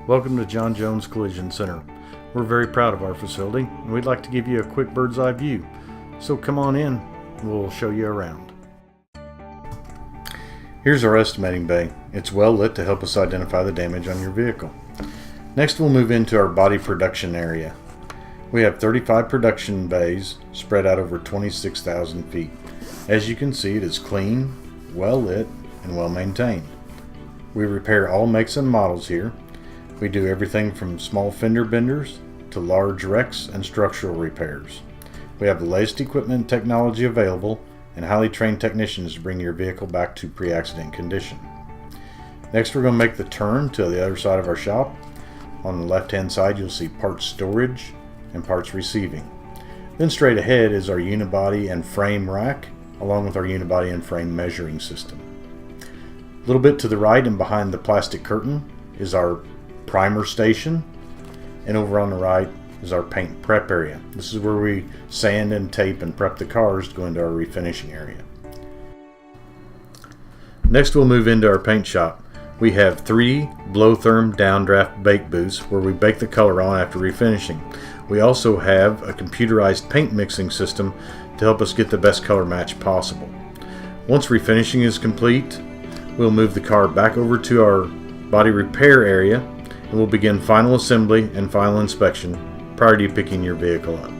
Welcome to John Jones Collision Center. We're very proud of our facility and we'd like to give you a quick bird's eye view. So come on in, we'll show you around. Here's our estimating bay. It's well lit to help us identify the damage on your vehicle. Next we'll move into our body production area. We have 35 production bays spread out over 26,000 feet. As you can see, it is clean, well lit, and well maintained. We repair all makes and models here. We do everything from small fender benders to large wrecks and structural repairs. We have the latest equipment and technology available and highly trained technicians to bring your vehicle back to pre-accident condition. Next we're going to make the turn to the other side of our shop. On the left hand side you'll see parts storage and parts receiving. Then straight ahead is our unibody and frame rack along with our unibody and frame measuring system. A little bit to the right and behind the plastic curtain is our primer station, and over on the right is our paint prep area. This is where we sand and tape and prep the cars to go into our refinishing area. Next we'll move into our paint shop. We have 3 blow-therm downdraft bake booths where we bake the color on after refinishing. We also have a computerized paint mixing system to help us get the best color match possible. Once refinishing is complete, we'll move the car back over to our body repair area and we'll begin final assembly and final inspection prior to you picking your vehicle up.